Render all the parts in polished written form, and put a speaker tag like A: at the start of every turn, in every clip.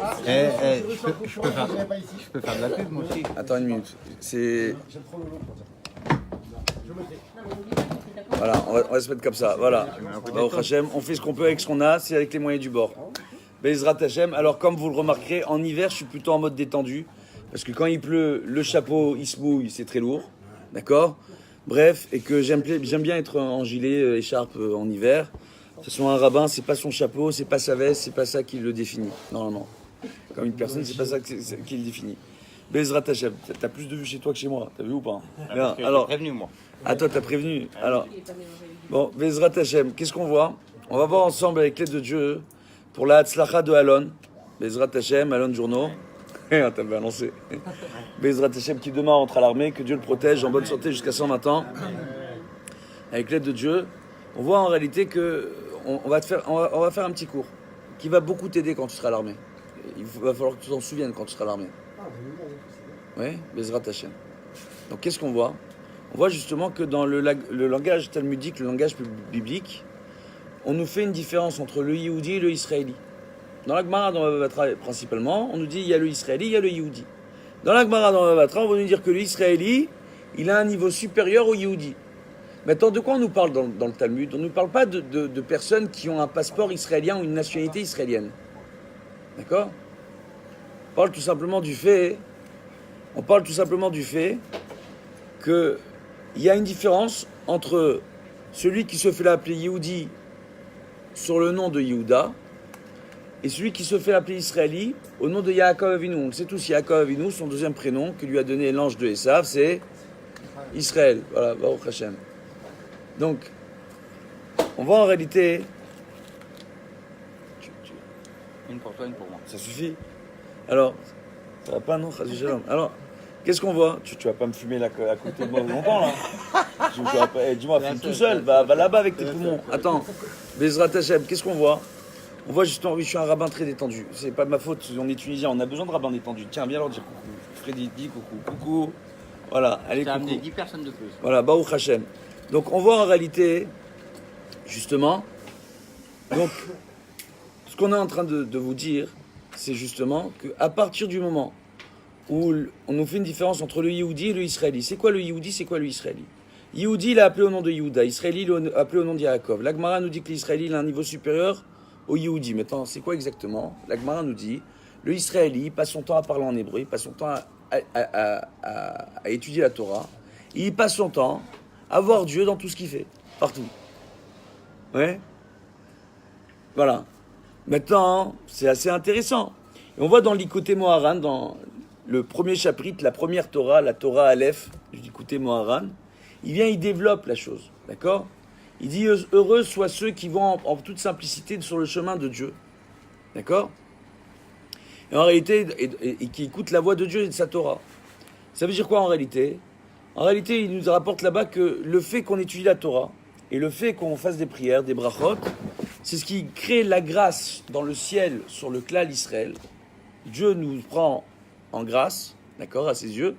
A: Je peux faire de la pub moi aussi.
B: Attends une minute. C'est. Voilà, on va se mettre comme ça. Voilà. Baruch Hashem, on fait ce qu'on peut avec ce qu'on a, c'est avec les moyens du bord. Bezrat Hashem. Alors, comme vous le remarquerez, en hiver, je suis plutôt en mode détendu. Parce que quand il pleut, le chapeau, il se mouille, c'est très lourd. D'accord? Bref, et que j'aime bien être en gilet, écharpe en hiver. De toute façon, un rabbin, c'est pas son chapeau, c'est pas sa veste, c'est pas ça qui le définit, normalement. Comme une personne, c'est pas ça qui le définit. Bezrat Hashem, t'as plus de vues chez toi que chez moi, t'as vu ou pas? Bien, alors,
A: Prévenu moi.
B: ah, toi, t'as prévenu. Alors, bon, Bezrat Hashem, qu'est-ce qu'on voit? On va voir ensemble avec l'aide de Dieu pour la Hatzlacha de Alon. Bezrat Hashem, Alon Journaux. T'as balancé. Bezrat Hashem qui demain rentre à l'armée, que Dieu le protège en bonne santé jusqu'à 120 ans. Avec l'aide de Dieu, on voit en réalité que on va faire un petit cours qui va beaucoup t'aider quand tu seras à l'armée. Il va falloir que tu t'en souviennes quand tu seras à l'armée. Oui, Bezrat Hashem. Donc qu'est-ce qu'on voit? On voit justement que dans le langage talmudique, le langage biblique, on nous fait une différence entre le Yehudi et le Israéli. Dans la Gemara, dans Bava Batra principalement, on nous dit il y a le Israéli, il y a le Yehudi. Dans la Gemara, dans Bava Batra, on va nous dire que le Israéli, il a un niveau supérieur au Yehudi. Maintenant, de quoi on nous parle dans le Talmud? On ne nous parle pas de personnes qui ont un passeport israélien ou une nationalité israélienne. D'accord? On parle tout simplement du fait qu'il y a une différence entre celui qui se fait l'appeler Yehudi sur le nom de Yehuda et celui qui se fait l'appeler Israéli au nom de Yaakov Avinu. On le sait tous, Yaakov Avinu, son deuxième prénom que lui a donné l'ange de Esav, c'est Israël. Voilà, Baruch Hashem. Donc, on voit en réalité...
A: Une pour toi, une pour moi.
B: Ça suffit. Alors, ça va pas, non? Alors, qu'est-ce qu'on voit? Tu vas pas me fumer là, à côté de moi longtemps, là. Dis-moi, fume tout seul. Va là-bas avec tes poumons. Attends. Bezrat Hashem, qu'est-ce qu'on voit? On voit justement, oui, je suis un rabbin très détendu. C'est pas de ma faute, on est tunisien, on a besoin de rabbins détendus. Tiens, viens leur dire coucou. Freddy, dis coucou. Coucou. Voilà, allez,
A: T'as
B: coucou.
A: amené 10 personnes de plus.
B: Voilà, Baruch Hashem. Donc, on voit en réalité, justement, donc, ce qu'on est en train de vous dire, c'est justement qu'à partir du moment où on nous fait une différence entre le Yehudi et le Israéli. C'est quoi le Yehudi, c'est quoi le Israéli? Yehudi, il a appelé au nom de Yehuda. Israéli, il a appelé au nom de Yaakov. L'Agmara nous dit que l'Israéli a un niveau supérieur au Yehudi. Maintenant, c'est quoi exactement? L'Agmara nous dit, le Israéli passe son temps à parler en hébreu, il passe son temps à étudier la Torah, et il passe son temps à voir Dieu dans tout ce qu'il fait, partout. Ouais. Voilà. Maintenant, c'est assez intéressant. Et on voit dans l'Ikouté Moharan, dans le premier chapitre, la première Torah, la Torah Aleph, du l'Ikouté Moharan, il développe la chose, d'accord? Il dit « Heureux soient ceux qui vont en toute simplicité sur le chemin de Dieu », d'accord? Et en réalité, et qui écoutent la voix de Dieu et de sa Torah. Ça veut dire quoi en réalité? En réalité, il nous rapporte là-bas que le fait qu'on étudie la Torah et le fait qu'on fasse des prières, des brachot, c'est ce qui crée la grâce dans le ciel sur le klal Israël. Dieu nous prend en grâce, d'accord, à ses yeux,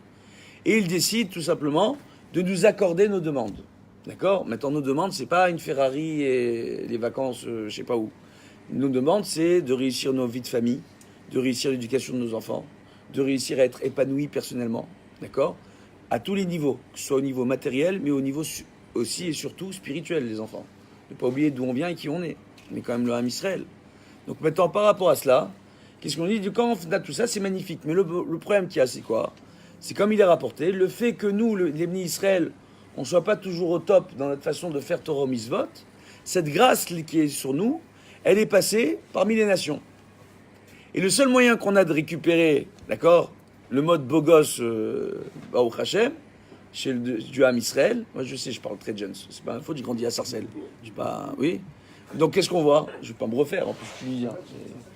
B: et il décide tout simplement de nous accorder nos demandes. D'accord? Maintenant, nos demandes, c'est pas une Ferrari et les vacances, je sais pas où. Nos demandes, c'est de réussir nos vies de famille, de réussir l'éducation de nos enfants, de réussir à être épanoui personnellement, d'accord? À tous les niveaux, que ce soit au niveau matériel, mais au niveau aussi et surtout spirituel, les enfants. Ne pas oublier d'où on vient et qui on est. On est quand même le Ham Israël. Donc maintenant, par rapport à cela, qu'est-ce qu'on dit? Quand on a tout ça, c'est magnifique. Mais le problème qu'il y a, c'est quoi? C'est comme il est rapporté, le fait que nous, les Bnei Israël, on ne soit pas toujours au top dans notre façon de faire Torah Mitzvot, cette grâce qui est sur nous, elle est passée parmi les nations. Et le seul moyen qu'on a de récupérer, d'accord, le mode beau gosse, Baruch Hashem, chez du Ham Israël, moi je sais, je parle très jeune, c'est pas une faute, j'ai grandi à Sarcelles. Oui. Donc qu'est-ce qu'on voit? Je ne vais pas me refaire, en plus je suis tunisien.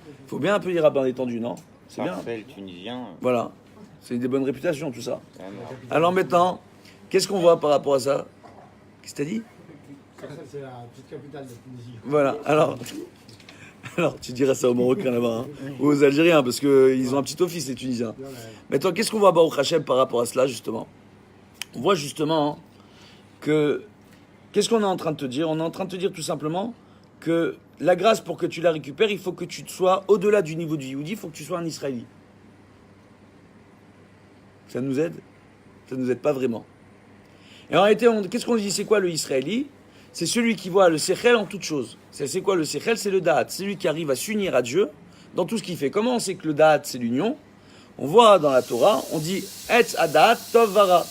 B: Il faut bien un peu les rabbins détendus, non? C'est bien.
A: Sarcelles, tunisien.
B: Voilà. C'est des bonnes réputations, tout ça. Alors maintenant, qu'est-ce qu'on voit par rapport à ça? Qu'est-ce que tu as dit?
C: Sarcelles, c'est la petite capitale de Tunisie.
B: Voilà. Alors, tu diras ça aux Marocains là-bas, hein, ou aux Algériens, parce qu'ils ont un petit office, les Tunisiens. Maintenant, qu'est-ce qu'on voit à Baruch Hashem par rapport à cela, justement? On voit justement que... Qu'est-ce qu'on est en train de te dire? On est en train de te dire tout simplement que la grâce, pour que tu la récupères, il faut que tu sois au-delà du niveau du Yehudi, il faut que tu sois un Israélite. Ça nous aide? Ça ne nous aide pas vraiment. Et en réalité, qu'est-ce qu'on dit? C'est quoi le Israélite? C'est celui qui voit le Sechel en toute chose. C'est quoi le Sechel? C'est le Da'at. C'est celui qui arrive à s'unir à Dieu dans tout ce qu'il fait. Comment on sait que le Da'at, c'est l'union? On voit dans la Torah, on dit Etz Adat Tov Vara,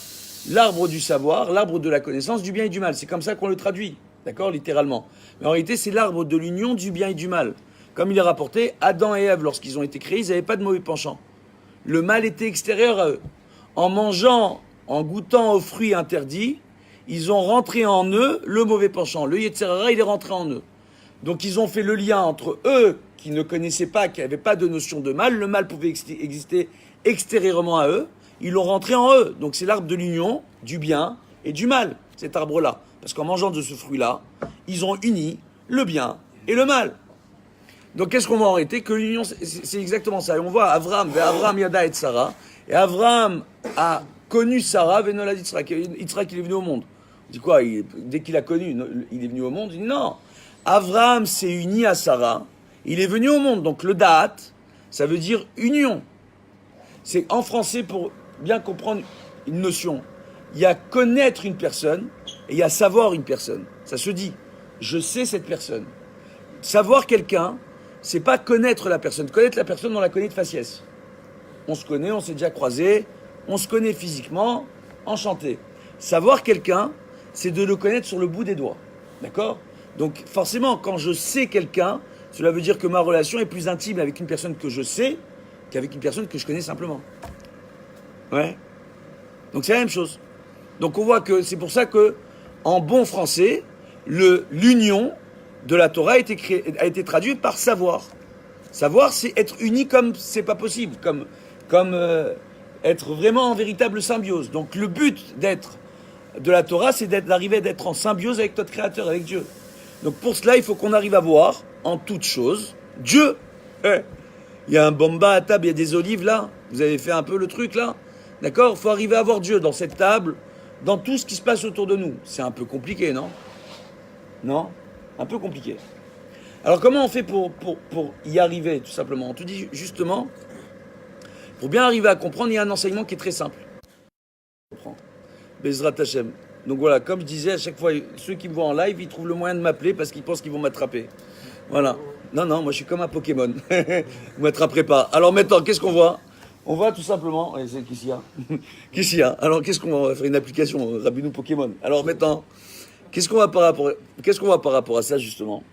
B: l'arbre du savoir, l'arbre de la connaissance du bien et du mal. C'est comme ça qu'on le traduit, d'accord, littéralement. Mais en réalité, c'est l'arbre de l'union du bien et du mal. Comme il est rapporté, Adam et Ève, lorsqu'ils ont été créés, ils n'avaient pas de mauvais penchant. Le mal était extérieur à eux. En mangeant, en goûtant aux fruits interdits, ils ont rentré en eux le mauvais penchant. Le Yetzer Hara, il est rentré en eux. Donc ils ont fait le lien entre eux, qui ne connaissaient pas, qui n'avaient pas de notion de mal. Le mal pouvait exister extérieurement à eux. Ils l'ont rentré en eux. Donc c'est l'arbre de l'union, du bien et du mal, cet arbre-là. Parce qu'en mangeant de ce fruit-là, ils ont uni le bien et le mal. Donc qu'est-ce qu'on va arrêter? Que l'union, c'est exactement ça. Et on voit Avraham, Avraham Yada et Sarah. Et Avraham a connu Sarah, Venola d'Yitzhak. Yitzhak, il est venu au monde. On dit quoi? Dès qu'il a connu, il est venu au monde. Il dit non. Avraham s'est uni à Sarah. Il est venu au monde. Donc le Da'at, ça veut dire union. C'est en français, pour bien comprendre une notion. Il y a connaître une personne et il y a savoir une personne. Ça se dit. Je sais cette personne. Savoir quelqu'un, c'est pas connaître la personne. Connaître la personne, on la connaît de faciès. On se connaît, on s'est déjà croisé, on se connaît physiquement, enchanté. Savoir quelqu'un, c'est de le connaître sur le bout des doigts. D'accord? Donc forcément, quand je sais quelqu'un, cela veut dire que ma relation est plus intime avec une personne que je sais qu'avec une personne que je connais simplement. Ouais. Donc c'est la même chose. Donc on voit que c'est pour ça que, en bon français, l'union de la Torah a été traduite par savoir. Savoir, c'est être uni comme c'est pas possible, comme être vraiment en véritable symbiose. Donc le but de la Torah, c'est d'arriver d'être en symbiose avec notre Créateur, avec Dieu. Donc pour cela, il faut qu'on arrive à voir en toute chose Dieu. Il y a un bamba à table, il y a des olives là. Vous avez fait un peu le truc là, d'accord? Il faut arriver à voir Dieu dans cette table, dans tout ce qui se passe autour de nous. C'est un peu compliqué, non? Non? Un peu compliqué. Alors comment on fait pour y arriver, tout simplement? On te dit justement, pour bien arriver à comprendre, il y a un enseignement qui est très simple. Bezrat Hashem. Donc voilà, comme je disais, à chaque fois, ceux qui me voient en live, ils trouvent le moyen de m'appeler parce qu'ils pensent qu'ils vont m'attraper. Voilà. Non, moi je suis comme un Pokémon. Vous ne m'attraperez pas. Alors maintenant, qu'est-ce qu'on voit? On voit tout simplement... C'est qui s'y a? Qui s'y a? Alors qu'est-ce qu'on va... On va faire une application, Rabbinou Pokémon. Alors maintenant, qu'est-ce qu'on va par rapport à ça, justement?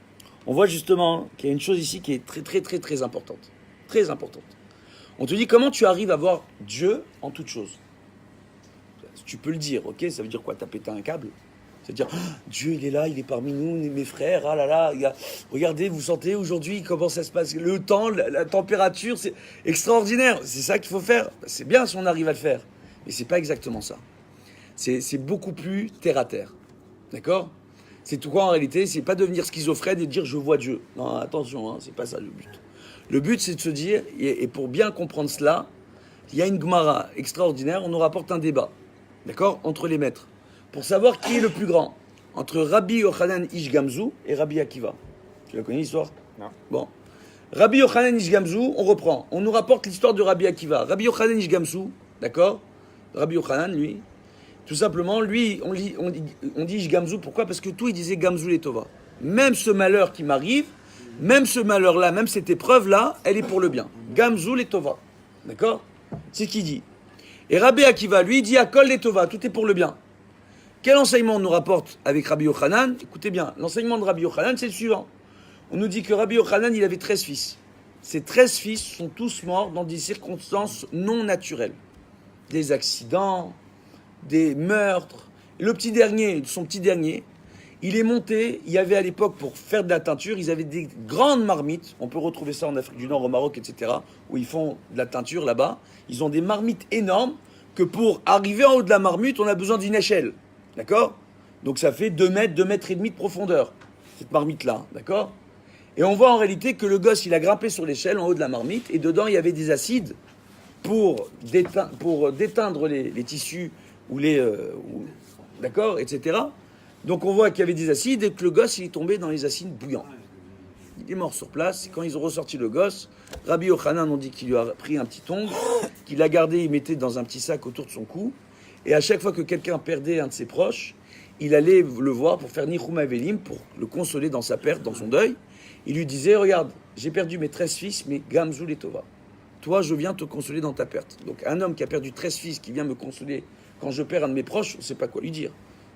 B: On voit justement qu'il y a une chose ici qui est très, très, très, très importante. Très importante. On te dit comment tu arrives à voir Dieu en toute chose. Tu peux le dire, ok? Ça veut dire quoi? T'as pété un câble? C'est-à-dire, oh, Dieu, il est là, il est parmi nous, mes frères, ah là là, regardez, vous sentez aujourd'hui comment ça se passe? Le temps, la température, c'est extraordinaire. C'est ça qu'il faut faire. C'est bien si on arrive à le faire. Mais c'est pas exactement ça. C'est beaucoup plus terre à terre. D'accord? C'est tout quoi en réalité? C'est pas devenir schizophrène et dire je vois Dieu. Non, attention, hein, c'est pas ça le but. Le but, c'est de se dire, et pour bien comprendre cela, il y a une Gemara extraordinaire, on nous rapporte un débat, d'accord, entre les maîtres, pour savoir qui est le plus grand, entre Rabbi Yochanan Ish Gamzu et Rabbi Akiva. Tu la connais l'histoire?
A: Non.
B: Bon. Rabbi Yochanan Ish Gamzu, on reprend. On nous rapporte l'histoire de Rabbi Akiva. Rabbi Yochanan Ish Gamzu, d'accord? Rabbi Yochanan, lui, tout simplement, lui, on dit Ish Gamzu, pourquoi? Parce que tout, il disait Gamzu les Tova. Même ce malheur qui m'arrive, même ce malheur-là, même cette épreuve-là, elle est pour le bien. Gamzu les Tova. D'accord? C'est ce qu'il dit. Et Rabbi Akiva, lui, dit Akol les Tova, tout est pour le bien. Quel enseignement on nous rapporte avec Rabbi Yochanan? Écoutez bien, l'enseignement de Rabbi Yochanan, c'est le suivant. On nous dit que Rabbi Yochanan, il avait 13 fils. Ces 13 fils sont tous morts dans des circonstances non naturelles. Des accidents, des meurtres. Le petit dernier, son petit dernier, il est monté, il y avait à l'époque, pour faire de la teinture, ils avaient des grandes marmites, on peut retrouver ça en Afrique du Nord, au Maroc, etc., où ils font de la teinture là-bas. Ils ont des marmites énormes, que pour arriver en haut de la marmite, on a besoin d'une échelle, d'accord? Donc ça fait 2 mètres, 2 mètres et demi de profondeur, cette marmite-là, d'accord? Et on voit en réalité que le gosse, il a grimpé sur l'échelle en haut de la marmite, et dedans, il y avait des acides pour déteindre les tissus, ou d'accord, etc., donc on voit qu'il y avait des acides et que le gosse il est tombé dans les acides bouillants. Il est mort sur place. Quand ils ont ressorti le gosse, Rabbi Yochanan, on dit qu'il lui a pris un petit ongle, qu'il a gardé, il mettait dans un petit sac autour de son cou. Et à chaque fois que quelqu'un perdait un de ses proches, il allait le voir pour faire Nichum Avelim, pour le consoler dans sa perte, dans son deuil. Il lui disait, regarde, j'ai perdu mes 13 fils, mais Gamzou les Tova. Toi, je viens te consoler dans ta perte. Donc un homme qui a perdu 13 fils, qui vient me consoler quand je perds un de mes proches, on ne sait pas quoi lui dire.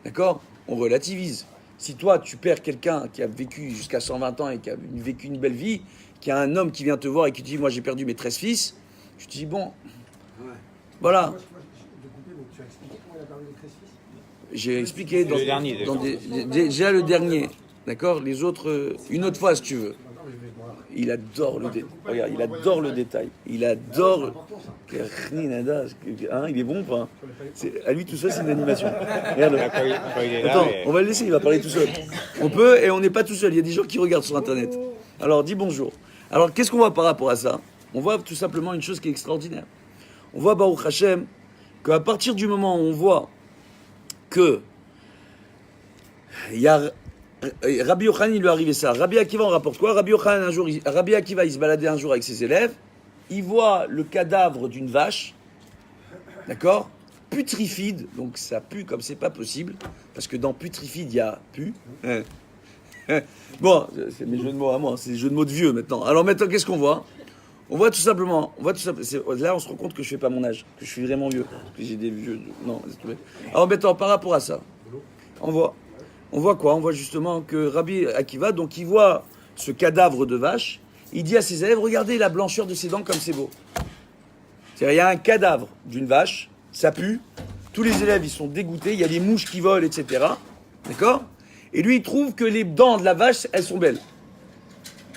B: D'accord? On relativise. Si toi, tu perds quelqu'un qui a vécu jusqu'à 120 ans et qui a vécu une belle vie, qui a un homme qui vient te voir et qui te dit, moi j'ai perdu mes 13 fils, tu te dis, bon, voilà.
C: Moi, je coupé, donc tu as expliqué comment il a perdu les 13 fils.
B: J'ai expliqué
A: Le dernier,
B: déjà le dernier. D'accord? Les autres, une autre fois si tu veux.
C: Maintenant, je vais voir.
B: Il adore le détail. Regarde, il adore le détail. Il adore.
C: C'est important, ça.
B: Hein, il est bon ou pas? À lui tout seul, c'est une animation. Regarde.
A: Quand il est là,
B: Attends,
A: mais-
B: on va le laisser, il va parler tout seul. On peut et on n'est pas tout seul. Il y a des gens qui regardent sur Internet. Alors, dis bonjour. Alors, qu'est-ce qu'on voit par rapport à ça? On voit tout simplement une chose qui est extraordinaire. On voit, Baruch Hashem, qu'à partir du moment où on voit que il y a Rabbi Yochanan, il lui est arrivé ça. Rabbi Akiva, on rapporte quoi? Rabbi Akiva, il se baladait un jour avec ses élèves. Il voit le cadavre d'une vache, d'accord, putrifide. Donc ça pue comme c'est pas possible, parce que dans putrifide, il y a pu. Bon, c'est mes jeux de mots à moi, c'est des jeux de mots de vieux maintenant. Alors maintenant, qu'est-ce qu'on voit? On voit tout simplement, là on se rend compte que je fais pas mon âge, que je suis vraiment vieux, que j'ai des vieux. Non, c'est tout. Alors maintenant, par rapport à ça, on voit quoi? On voit justement que Rabbi Akiva, donc il voit ce cadavre de vache, il dit à ses élèves, regardez la blancheur de ses dents comme c'est beau. C'est-à-dire, il y a un cadavre d'une vache, ça pue, tous les élèves ils sont dégoûtés, il y a des mouches qui volent, etc. D'accord? Et lui il trouve que les dents de la vache, elles sont belles.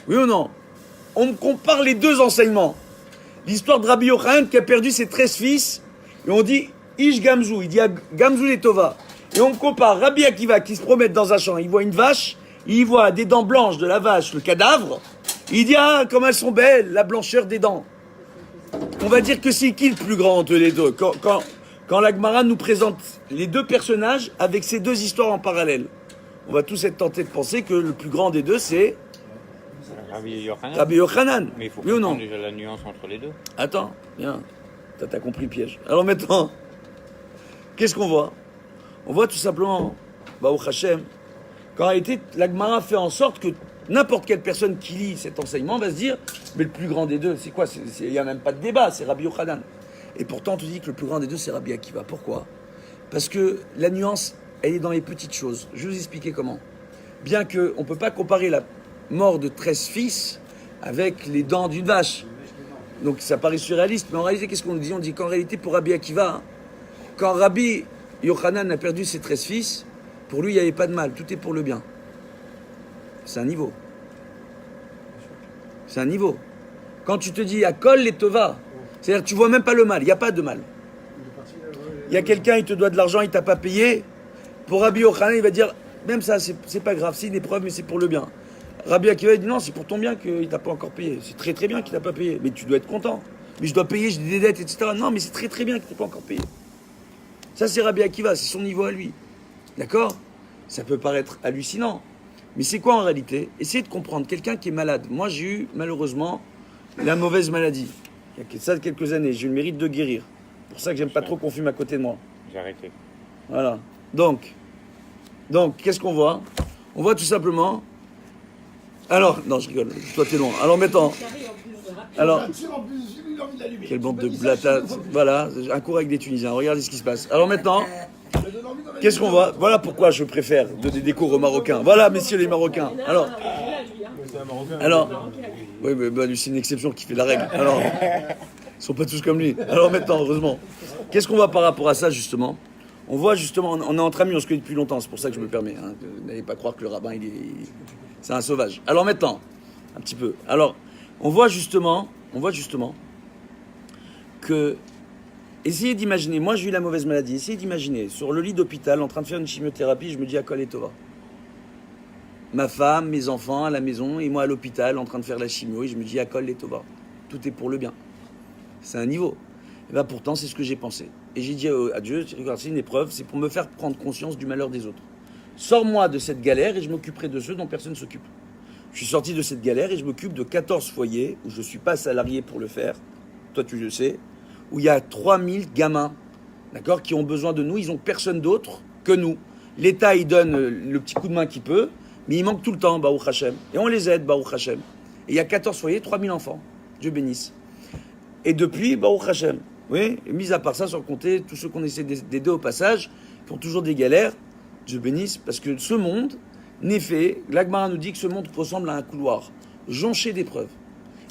B: Oui ou non? On compare les deux enseignements. L'histoire de Rabbi Yochanan qui a perdu ses 13 fils, et on dit Ish Gamzou, il dit Gamzou les Tova. Et on compare Rabbi Akiva qui se promène dans un champ, il voit une vache, il voit des dents blanches de la vache, le cadavre, il dit ah, comme elles sont belles, la blancheur des dents. On va dire que c'est qui le plus grand entre les deux? Quand la Gemara nous présente les deux personnages avec ces deux histoires en parallèle, on va tous être tentés de penser que le plus grand des deux c'est
A: Rabbi Yochanan.
B: Rabbi Yochanan.
A: Mais il faut
B: Oui ou non?
A: comprendre déjà la nuance entre les deux.
B: Attends, viens. T'as compris le piège. Alors maintenant, qu'est-ce qu'on voit? On voit tout simplement, Baruch Hashem, qu'en réalité, la Gemara fait en sorte que n'importe quelle personne qui lit cet enseignement va se dire, mais le plus grand des deux, c'est quoi? Il n'y a même pas de débat, c'est Rabbi Yochanan. Et pourtant, on te dit que le plus grand des deux, c'est Rabbi Akiva. Pourquoi? Parce que la nuance, elle est dans les petites choses. Je vais vous expliquer comment. Bien qu'on ne peut pas comparer la mort de 13 fils avec les dents d'une vache. Donc ça paraît surréaliste, mais en réalité, qu'est-ce qu'on dit? On dit qu'en réalité, pour Rabbi Akiva, quand Rabbi Yochanan a perdu ses 13 fils, pour lui, il n'y avait pas de mal, tout est pour le bien. C'est un niveau. C'est un niveau. Quand tu te dis, Akol les Tova, c'est-à-dire que tu vois même pas le mal, il n'y a pas de mal. Il y a quelqu'un, il te doit de l'argent, il t'a pas payé. Pour Rabbi Yochanan, il va dire, même ça, c'est pas grave, c'est une épreuve, mais c'est pour le bien. Rabbi Akiva il dit non, c'est pour ton bien qu'il t'a pas encore payé. C'est très très bien qu'il t'a pas payé, mais tu dois être content. Mais je dois payer, j'ai des dettes, etc. Non, mais c'est très très bien qu'il t'a pas encore payé. Ça c'est Rabbi Akiva, c'est son niveau à lui. D'accord? Ça peut paraître hallucinant, mais c'est quoi en réalité? Essayez de comprendre. Quelqu'un qui est malade. Moi j'ai eu malheureusement la mauvaise maladie. Il y a ça quelques années. J'ai eu le mérite de guérir. C'est pour ça que j'aime pas trop qu'on fume à côté de moi.
A: J'ai arrêté.
B: Voilà. Donc, qu'est-ce qu'on voit? On voit tout simplement. Alors, non, je rigole. Toi, t'es loin. Alors, mettons. Alors, quelle bande de blatas. Voilà, un cours avec des Tunisiens. Regardez ce qui se passe. Alors maintenant, qu'est-ce qu'on voit? Voilà pourquoi je préfère donner des cours aux Marocains. Voilà, messieurs les Marocains. Alors, oui, mais bah, lui, c'est une exception qui fait la règle. Alors, ils sont pas tous comme lui. Alors maintenant, heureusement. Qu'est-ce qu'on voit par rapport à ça, justement? On voit justement, on est entre amis, on se connaît depuis longtemps, c'est pour ça que je me permets. Hein. N'allez pas croire que le rabbin, c'est un sauvage. Alors maintenant, un petit peu. Alors, on voit justement que, essayez d'imaginer, moi j'ai eu la mauvaise maladie, essayez d'imaginer, sur le lit d'hôpital, en train de faire une chimiothérapie, je me dis à Kol et Tova. Ma femme, mes enfants à la maison, et moi à l'hôpital, en train de faire la chimio, et je me dis à Kol et Tova. Tout est pour le bien. C'est un niveau. Et bien pourtant, c'est ce que j'ai pensé. Et j'ai dit à Dieu, regarde, c'est une épreuve, c'est pour me faire prendre conscience du malheur des autres. Sors-moi de cette galère et je m'occuperai de ceux dont personne ne s'occupe. Je Je suis sorti de cette galère et je m'occupe de 14 foyers où je ne suis pas salarié pour le faire. Toi, tu le sais. Où il y a 3000 gamins, d'accord, qui ont besoin de nous. Ils n'ont personne d'autre que nous. L'État, il donne le petit coup de main qu'il peut, mais il manque tout le temps, Baruch Hashem. Et on les aide, Baruch Hashem. Et il y a 14 foyers, 3000 enfants. Dieu bénisse. Et depuis, Baruch Hashem. Oui, et mis à part ça, sans compter tous ceux qu'on essaie d'aider au passage, qui ont toujours des galères, Dieu bénisse, parce que ce monde n'est fait, l'Agmara nous dit que ce monde ressemble à un couloir, jonché d'épreuves.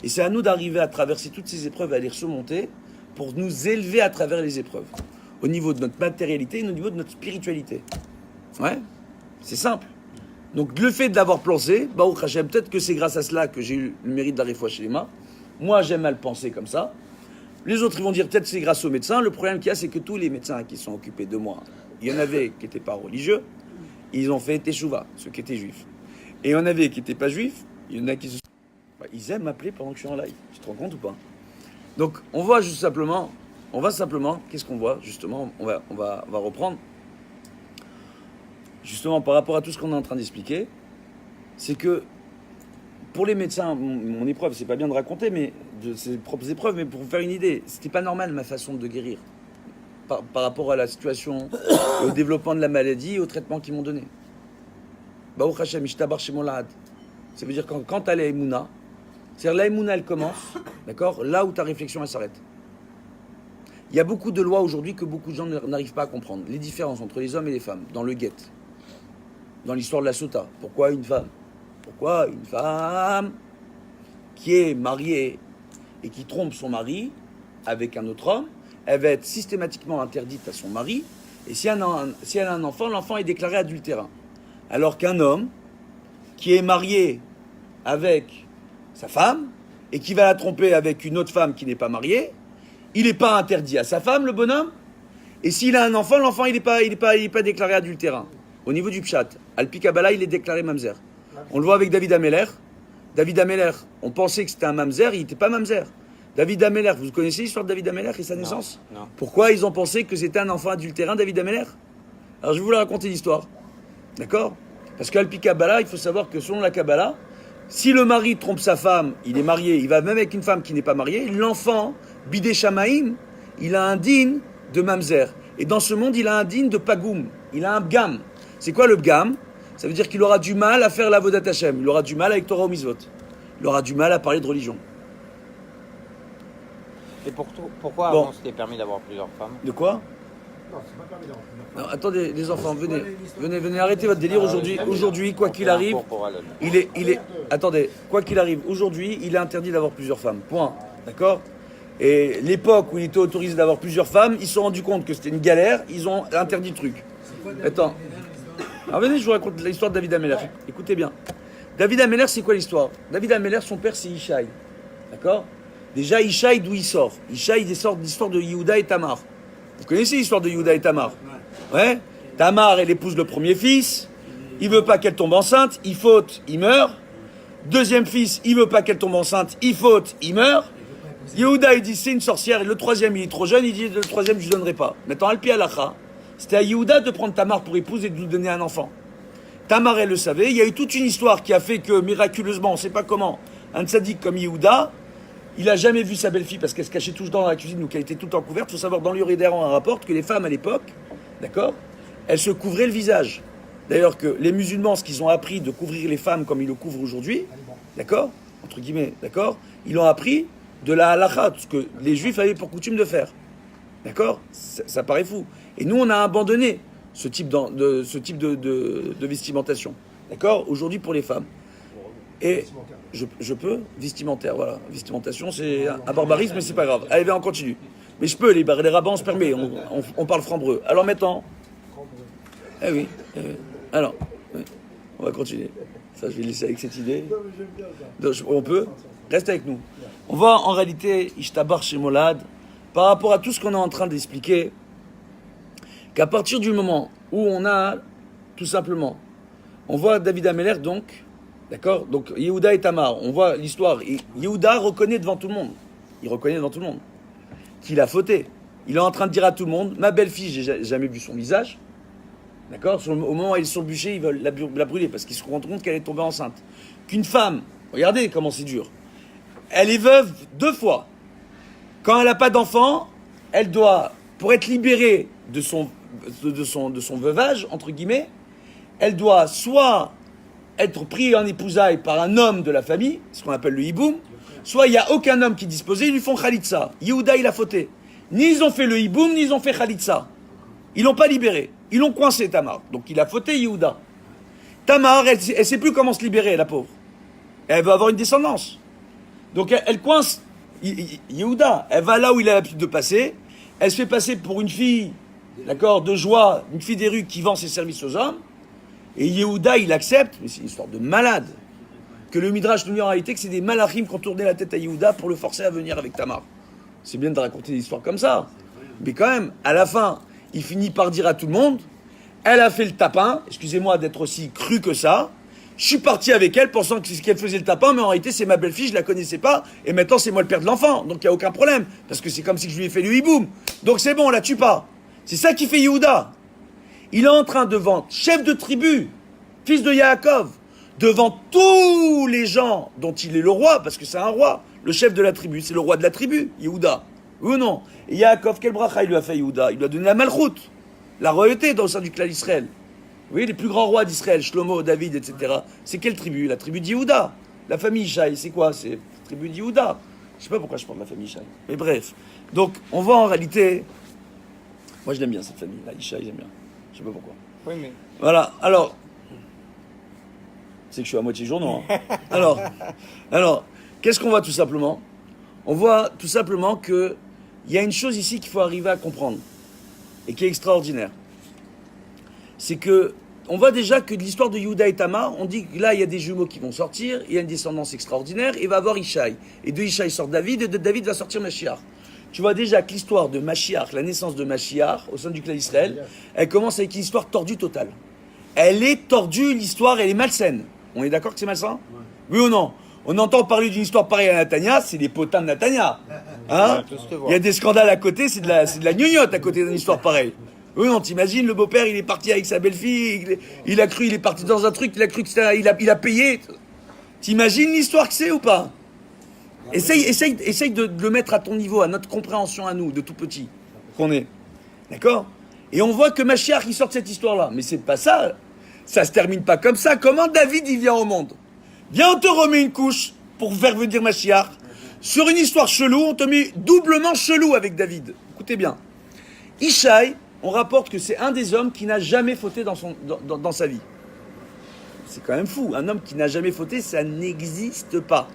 B: Et c'est à nous d'arriver à traverser toutes ces épreuves, à les surmonter, pour nous élever à travers les épreuves, au niveau de notre matérialité et au niveau de notre spiritualité. Ouais, c'est simple. Donc le fait de l'avoir pensé, Baruch Hashem, peut-être que c'est grâce à cela que j'ai eu le mérite de la réfoua chez les mains. Moi, j'aime à le penser comme ça. Les autres, ils vont dire peut-être que c'est grâce aux médecins. Le problème qu'il y a, c'est que tous les médecins qui sont occupés de moi, il y en avait qui n'étaient pas religieux, ils ont fait teshuva, ceux qui étaient juifs. Et il y en avait qui n'étaient pas juifs, il y en a qui se... ils aiment m'appeler pendant que je suis en live. Tu te rends compte ou pas? Donc, on voit juste simplement, qu'est-ce qu'on voit justement? On va reprendre. Justement, par rapport à tout ce qu'on est en train d'expliquer, c'est que pour les médecins, mon épreuve, c'est pas bien de raconter, mais de ses propres épreuves, mais pour vous faire une idée, c'était pas normal ma façon de guérir par rapport à la situation, au développement de la maladie et au traitement qu'ils m'ont donné. Baruch Hashem, ishtabar shemo lahad. Ça veut dire quand tu as l'aïmouna, c'est-à-dire l'aïmouna, elle commence, d'accord, là où ta réflexion elle s'arrête. Il y a beaucoup de lois aujourd'hui que beaucoup de gens n'arrivent pas à comprendre. Les différences entre les hommes et les femmes, dans le guet, dans l'histoire de la sota. Pourquoi une femme qui est mariée et qui trompe son mari avec un autre homme, elle va être systématiquement interdite à son mari, et si elle a un enfant, l'enfant est déclaré adultérin. Alors qu'un homme qui est marié avec sa femme et qui va la tromper avec une autre femme qui n'est pas mariée, il n'est pas interdit à sa femme, le bonhomme, et s'il a un enfant, l'enfant il n'est pas déclaré adultérin. Au niveau du pshat, Al-Pi Kabbalah, il est déclaré mamzer. On le voit avec David Ameller. David Ameller, on pensait que c'était un mamzer, il n'était pas mamzer. David Ameller, vous connaissez l'histoire de David Ameller et sa naissance?
A: Non.
B: Pourquoi ils ont pensé que c'était un enfant adultérin, David Ameller? Alors je vais vous la raconter l'histoire. D'accord? Parce qu'Al-Pi Kabbalah, il faut savoir que selon la Kabbalah, si le mari trompe sa femme, il est marié, il va même avec une femme qui n'est pas mariée, l'enfant, Bidé Shamaïm, il a un din de mamzer. Et dans ce monde, il a un din de pagoum. Il a un bgam. C'est quoi le bgam? Ça veut dire qu'il aura du mal à faire l'avodat Hashem. Il aura du mal avec Torah ou Mitzvot. Il aura du mal à parler de religion.
A: Et pourquoi avant c'était permis d'avoir plusieurs femmes?
B: De quoi?
C: Non, c'est pas permis d'avoir.
B: Non, attendez, les enfants, venez, arrêtez votre délire aujourd'hui, quoi qu'il arrive, attendez, quoi qu'il arrive, aujourd'hui, il est interdit d'avoir plusieurs femmes, point, d'accord? Et l'époque où il était autorisé d'avoir plusieurs femmes, ils se sont rendus compte que c'était une galère, ils ont interdit le truc. Attends, alors venez, je vous raconte l'histoire de David Ameller, écoutez bien. David Ameller, c'est quoi l'histoire? David Ameller, son père, c'est Ishaï, d'accord? Déjà, Ishaï, d'où il sort? Ishaï, il sort de l'histoire de Yehuda et Tamar. Vous connaissez l'histoire de Yehuda et Tamar? Ouais. Tamar, elle épouse le premier fils. Il veut pas qu'elle tombe enceinte. Il faute, il meurt. Deuxième fils, il veut pas qu'elle tombe enceinte. Il faute, il meurt. Yehuda, il dit c'est une sorcière. Et le troisième, il est trop jeune. Il dit le troisième, je lui donnerai pas. Maintenant, Al-Pi Halacha, c'était à Yehuda de prendre Tamar pour épouse et de lui donner un enfant. Tamar, elle le savait. Il y a eu toute une histoire qui a fait que, miraculeusement, on sait pas comment, un tzaddik comme Yehuda, il a jamais vu sa belle-fille parce qu'elle se cachait toujours dans la cuisine ou qu'elle était tout le temps couverte. Il faut savoir, dans l'Uridère, on rapporte que les femmes à l'époque, d'accord, elles se couvraient le visage. D'ailleurs, que les musulmans, ce qu'ils ont appris de couvrir les femmes comme ils le couvrent aujourd'hui, d'accord, entre guillemets, d'accord, ils l'ont appris de la halakha, ce que les juifs avaient pour coutume de faire. D'accord, ça paraît fou. Et nous, on a abandonné ce type de vestimentation. D'accord, aujourd'hui pour les femmes. Et je peux vestimentaire, voilà. Vestimentation, c'est un barbarisme, mais c'est pas grave. Allez, on continue. Mais je peux, les rabbins, on se permet, on parle franc-breu. Alors maintenant, eh oui. Alors, oui, on va continuer. Ça, je vais laisser avec cette idée. Donc, on peut, reste avec nous. On va en réalité, Ishtabar chez Molad, par rapport à tout ce qu'on est en train d'expliquer, qu'à partir du moment où on a, tout simplement, on voit David Ameller donc, d'accord, donc Yehuda et Tamar, on voit l'histoire. Yehuda reconnaît devant tout le monde, qu'il a fauté. Il est en train de dire à tout le monde, ma belle-fille, j'ai jamais vu son visage, D'accord. Au moment où elle est sur le bûcher, ils veulent la brûler parce qu'ils se rendent compte qu'elle est tombée enceinte. Qu'une femme, regardez comment c'est dur, elle est veuve 2 fois. Quand elle n'a pas d'enfant, elle doit, pour être libérée de son veuvage, entre guillemets, elle doit soit être prise en épousailles par un homme de la famille, ce qu'on appelle le hiboum, soit il n'y a aucun homme qui est disposé, ils lui font khalitsa. Yehuda, il a fauté. Ni ils ont fait le hiboum, ni ils ont fait khalitsa. Ils l'ont pas libéré. Ils l'ont coincé, Tamar. Donc il a fauté, Yehuda. Tamar, elle ne sait plus comment se libérer, la pauvre. Elle veut avoir une descendance. Donc elle coince Yehuda. Elle va là où il a l'habitude de passer. Elle se fait passer pour une fille, d'accord, de joie, une fille des rues qui vend ses services aux hommes. Et Yehuda, il accepte, mais c'est une histoire de malade. Que le Midrash nous dit en réalité que c'est des malachim qui ont tourné la tête à Yehuda pour le forcer à venir avec Tamar. C'est bien de raconter des histoires comme ça. Mais quand même, à la fin, il finit par dire à tout le monde, elle a fait le tapin, excusez-moi d'être aussi cru que ça, je suis parti avec elle pensant qu'elle faisait le tapin, mais en réalité c'est ma belle-fille, je la connaissais pas, et maintenant c'est moi le père de l'enfant, donc il n'y a aucun problème, parce que c'est comme si je lui ai fait le hiboum. Donc c'est bon, on la tue pas. C'est ça qui fait Yehuda. Il est en train devant chef de tribu, fils de Yaakov, devant tous les gens dont il est le roi, parce que c'est un roi, le chef de la tribu, c'est le roi de la tribu, Yehuda. Oui ou non? Et Yaakov, quel bracha il lui a fait Yehuda? Il lui a donné la malchoute, la royauté dans le sein du clan d'Israël. Vous voyez, les plus grands rois d'Israël, Shlomo, David, etc. C'est quelle tribu? La tribu d'Yehuda. La famille Ishaï, c'est quoi? C'est la tribu d'Yehuda. Je sais pas pourquoi je parle de la famille Ishaï. Mais bref. Donc, on voit en réalité... Moi, je l'aime bien, cette famille. La Ishaï, j'aime bien. Je sais pas pourquoi.
A: Oui, mais...
B: Voilà. Alors... C'est que je suis à moitié journaux. Hein. Alors, qu'est-ce qu'on voit tout simplement? On voit tout simplement que il y a une chose ici qu'il faut arriver à comprendre et qui est extraordinaire. C'est que on voit déjà que de l'histoire de Yehuda et Tamar, on dit que là il y a des jumeaux qui vont sortir, il y a une descendance extraordinaire, et il va avoir Ishaï. Et de Ishaï sort David, et de David va sortir Mashiach. Tu vois déjà que l'histoire de Mashiach, la naissance de Mashiach au sein du clan d'Israël, elle commence avec une histoire tordue totale. Elle est tordue, l'histoire, elle est malsaine. On est d'accord que c'est malsain? Oui ou non? On entend parler d'une histoire pareille à Natania, c'est les potins de Natania. Hein? Il y a des scandales à côté, c'est de la gnognotte à côté d'une histoire pareille. Oui, non, t'imagines, le beau-père, il est parti avec sa belle-fille, il est parti dans un truc, il a cru que c'était, il a payé. T'imagines l'histoire que c'est ou pas? Essaye de le mettre à ton niveau, à notre compréhension à nous, de tout petit, qu'on est. D'accord? Et on voit que Mashiach, il sort de cette histoire-là. Mais c'est pas ça. Ça se termine pas comme ça. Comment David, il vient au monde? Viens, on te remet une couche pour faire venir Mashiach. Sur une histoire chelou, on te met doublement chelou avec David. Écoutez bien. Ishaï, on rapporte que c'est un des hommes qui n'a jamais fauté dans sa vie. C'est quand même fou. Un homme qui n'a jamais fauté, ça n'existe pas.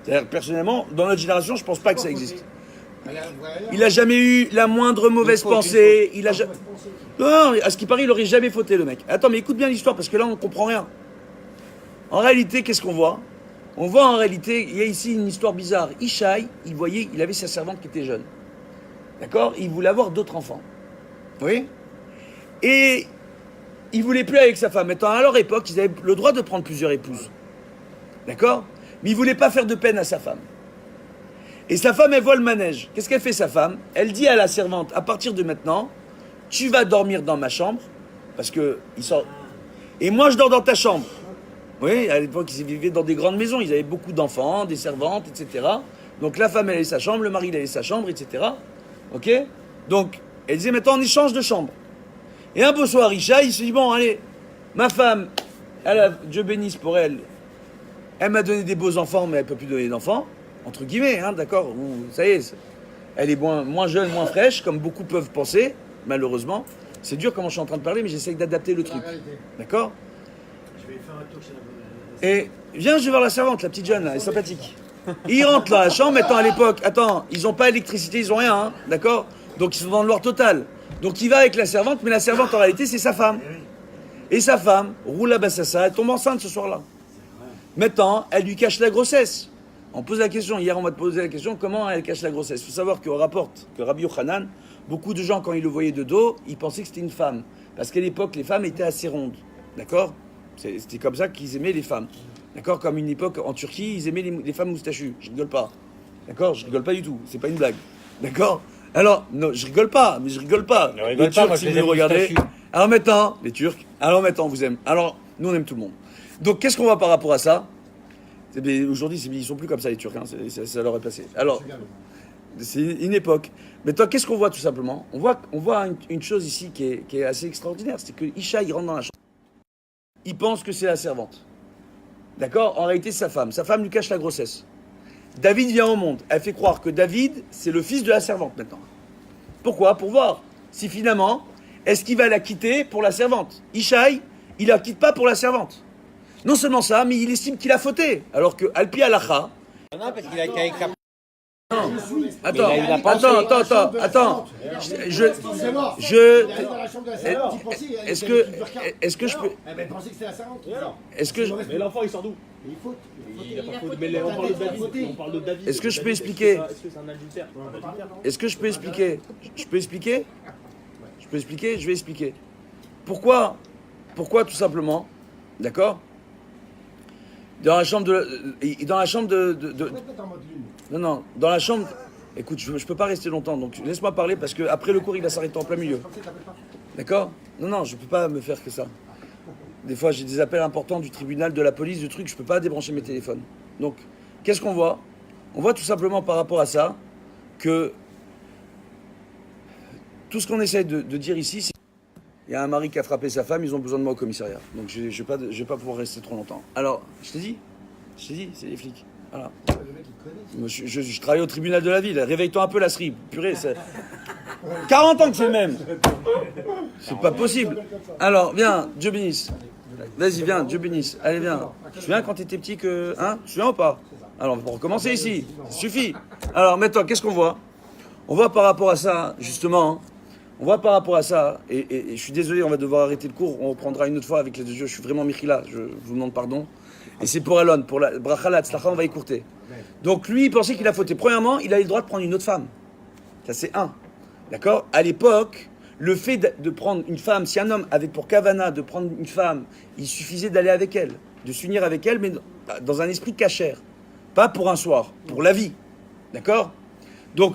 B: C'est-à-dire, personnellement, dans notre génération, je pense pas que ça existe. Il n'a jamais eu la moindre mauvaise pensée. Il a jamais... Non, à ce qui paraît, il n'aurait jamais fauté, le mec. Attends, mais écoute bien l'histoire, parce que là, on ne comprend rien. En réalité, qu'est-ce qu'on voit? On voit en réalité, il y a ici une histoire bizarre. Ishaï, il avait sa servante qui était jeune. D'accord? Il voulait avoir d'autres enfants. Oui? Et il voulait plus avec sa femme. Étant à leur époque, ils avaient le droit de prendre plusieurs épouses. D'accord? Mais il voulait pas faire de peine à sa femme. Et sa femme, elle voit le manège. Qu'est-ce qu'elle fait, sa femme? Elle dit à la servante, à partir de maintenant, tu vas dormir dans ma chambre, parce que il sort. Et moi, je dors dans ta chambre. Oui, à l'époque, ils vivaient dans des grandes maisons. Ils avaient beaucoup d'enfants, des servantes, etc. Donc la femme, elle avait sa chambre, le mari, il avait sa chambre, etc. Ok? Donc, elle disait, maintenant, on échange de chambre. Et un beau soir, Ishaï, il se dit, bon, allez, ma femme, Dieu bénisse pour elle, elle m'a donné des beaux enfants, mais elle ne peut plus donner d'enfants, entre guillemets, hein, d'accord? Ça y est, elle est moins jeune, moins fraîche, comme beaucoup peuvent penser, malheureusement. C'est dur comment je suis en train de parler, mais j'essaie d'adapter le truc. D'accord?
C: Je vais faire un tour chez la
B: Et viens, je vais voir la servante, la petite jeune, là, elle est sympathique. Ils rentrent dans la chambre, à l'époque, ils n'ont pas d'électricité, ils n'ont rien, hein, d'accord? Donc ils sont dans le noir total. Donc il va avec la servante, mais la servante en réalité c'est sa femme. Et sa femme roule à Bassassa, elle tombe enceinte ce soir-là. Maintenant, elle lui cache la grossesse. On pose la question, hier on m'a posé la question, comment elle cache la grossesse? Il faut savoir qu'on rapporte que Rabbi Yochanan, beaucoup de gens quand ils le voyaient de dos, ils pensaient que c'était une femme. Parce qu'à l'époque, les femmes étaient assez rondes. D'accord? C'était comme ça qu'ils aimaient les femmes. D'accord? Comme une époque en Turquie, ils aimaient les femmes moustachues. Je rigole pas. D'accord? Je rigole pas du tout. C'est pas une blague. D'accord? Alors, non, je rigole pas, mais je rigole pas.
A: Ne rigole pas, moi,
B: si vous le regardez. Alors maintenant, les Turcs, alors maintenant on vous aime. Alors nous on aime tout le monde. Donc qu'est-ce qu'on voit par rapport à ça? Aujourd'hui, ils sont plus comme ça les Turcs, hein. Ça leur est passé. Alors, c'est une époque. Mais toi, qu'est-ce qu'on voit tout simplement? On voit une chose ici qui est assez extraordinaire. C'est que Isha, il rentre dans la chambre. Il pense que c'est la servante. D'accord? En réalité, c'est sa femme. Sa femme lui cache la grossesse. David vient au monde. Elle fait croire que David, c'est le fils de la servante maintenant. Pourquoi? Pour voir si finalement, est-ce qu'il va la quitter pour la servante? Ishaï, il la quitte pas pour la servante. Non seulement ça, mais il estime qu'il a fauté. Alors que Alpi Alacha.
A: Non, parce qu'il a qu'à écapper.
B: Non,
A: Il a pas
B: attends.
C: Excusez-moi. Il arrive dans la chambre de la servante, il pensait,
B: Est-ce que je peux.
C: Eh ben, il pensait que c'était la servante.
B: Est-ce que.
D: Mais l'enfant il sort d'où?
C: Il faut.
D: Il a pas faute. Mais on parle de David. On parle de David.
B: Est-ce que je peux expliquer?
D: Est-ce que c'est un adultère?
B: Est-ce que je peux expliquer? Je peux expliquer? Je peux expliquer? Je vais expliquer. Pourquoi tout simplement, d'accord? Dans la chambre de... Dans la chambre de... Non, dans la chambre... Écoute, je peux pas rester longtemps, donc laisse-moi parler parce que après le cours, il va s'arrêter en plein milieu. D'accord? Non, je peux pas me faire que ça. Des fois, j'ai des appels importants du tribunal, de la police, de trucs, je peux pas débrancher mes téléphones. Donc, qu'est-ce qu'on voit? On voit tout simplement par rapport à ça que tout ce qu'on essaie de dire ici, c'est il y a un mari qui a frappé sa femme, ils ont besoin de moi au commissariat. Donc je vais pas pouvoir rester trop longtemps. Alors, je t'ai dit, c'est les flics. Voilà. Moi, je travaille au tribunal de la ville. Réveille-toi un peu, la SRI. Purée, c'est 40 ans que c'est le même. C'est pas possible. Alors, viens, Dieu bénisse. Vas-y, viens, Dieu bénisse. Allez, viens. Tu te souviens quand t'étais petit que... Hein? Tu te souviens ou pas? Alors, on va recommencer ici. Ça suffit. Alors, maintenant, qu'est-ce qu'on voit? On voit par rapport à ça, justement... On voit par rapport à ça, et je suis désolé, on va devoir arrêter le cours, on reprendra une autre fois avec les deux yeux, je suis vraiment Michila, je vous demande pardon. Et c'est pour Alon, pour la Bracha la Tzlacha, on va écourter. Donc lui, il pensait qu'il a fauté. Premièrement, il a eu le droit de prendre une autre femme. Ça c'est un. D'accord? À l'époque, le fait de prendre une femme, si un homme avait pour Kavana de prendre une femme, il suffisait d'aller avec elle, de s'unir avec elle, mais dans un esprit cachère. Pas pour un soir, pour la vie. D'accord? Donc,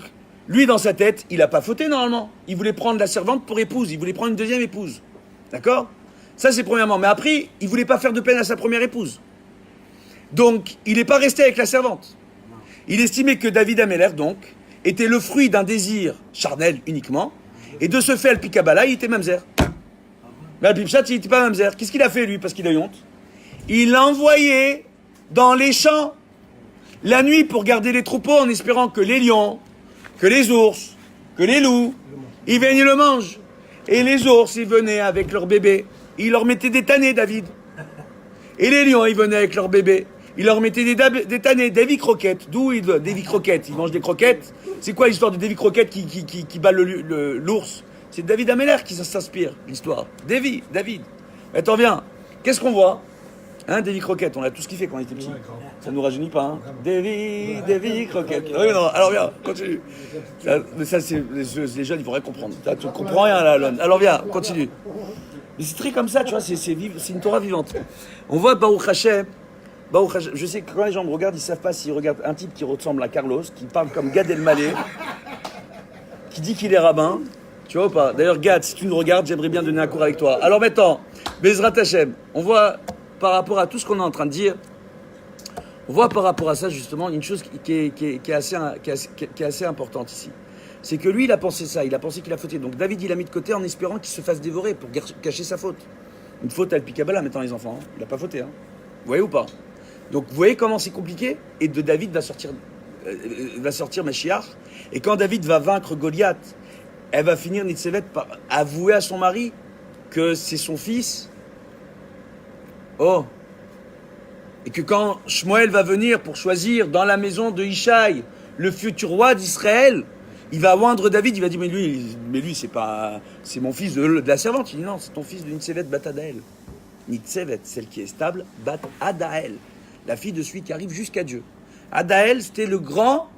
B: lui, dans sa tête, il n'a pas fauté normalement. Il voulait prendre la servante pour épouse. Il voulait prendre une deuxième épouse. D'accord? Ça, c'est premièrement. Mais après, il ne voulait pas faire de peine à sa première épouse. Donc, il n'est pas resté avec la servante. Il estimait que David Améler, donc, était le fruit d'un désir charnel uniquement. Et de ce fait, Alpi Kabbalah, il était mamzer. Mais Alpi Pshat, il n'était pas mamzer. Qu'est-ce qu'il a fait, lui, parce qu'il a eu honte? Il l'a envoyé dans les champs la nuit pour garder les troupeaux en espérant que les lions, que les ours, que les loups, ils viennent et le mangent. Et les ours, ils venaient avec leurs bébés. Ils leur mettaient des tannés, David. Et les lions, ils venaient avec leurs bébés. Ils leur mettaient des tannés, des vies croquettes. D'où ils veulent? Des vies croquettes. Ils mangent des croquettes. C'est quoi l'histoire de Davy Croquette qui bat l'ours? C'est David Améler qui s'inspire, l'histoire. David. Attends, viens. Qu'est-ce qu'on voit? Hein, Davy Croquette, on a tout ce qu'il fait quand on était petit. Ça ne nous rajeunit pas, hein. Davy Croquette. Oui, non, alors viens, continue. Mais ça, c'est, les jeunes, ils vont rien comprendre. Tu ne comprends rien, là, Alon. Alors viens, continue. Mais c'est très comme ça, tu vois, c'est une Torah vivante. On voit Baruch Hashem. Je sais que quand les gens me regardent, ils ne savent pas s'ils regardent un type qui ressemble à Carlos, qui parle comme Gad Elmaleh, qui dit qu'il est rabbin. Tu vois ou pas? D'ailleurs, Gad, si tu nous regardes, j'aimerais bien donner un cours avec toi. Alors maintenant, Bezrat Hashem, on voit par rapport à tout ce qu'on est en train de dire, on voit par rapport à ça justement une chose qui est assez importante ici. C'est que lui, il a pensé ça, il a pensé qu'il a fauté. Donc David, il a mis de côté en espérant qu'il se fasse dévorer pour cacher sa faute. Une faute à Alpi Kabbalah maintenant les enfants, hein. Il n'a pas fauté. Hein. Vous voyez ou pas? Donc vous voyez comment c'est compliqué? Et de David va sortir Mashiach. Et quand David va vaincre Goliath, elle va finir Nitzevet par avouer à son mari que c'est son fils. Oh! Et que quand Shmuel va venir pour choisir dans la maison de Ishaï le futur roi d'Israël, il va oindre David, il va dire mais lui c'est mon fils de la servante. Il dit non, c'est ton fils de Nitzevet Bat Adaël. Nitzevet, celle qui est stable, Bat Adaël, la fille de celui qui arrive jusqu'à Dieu. Adaël, c'était le grand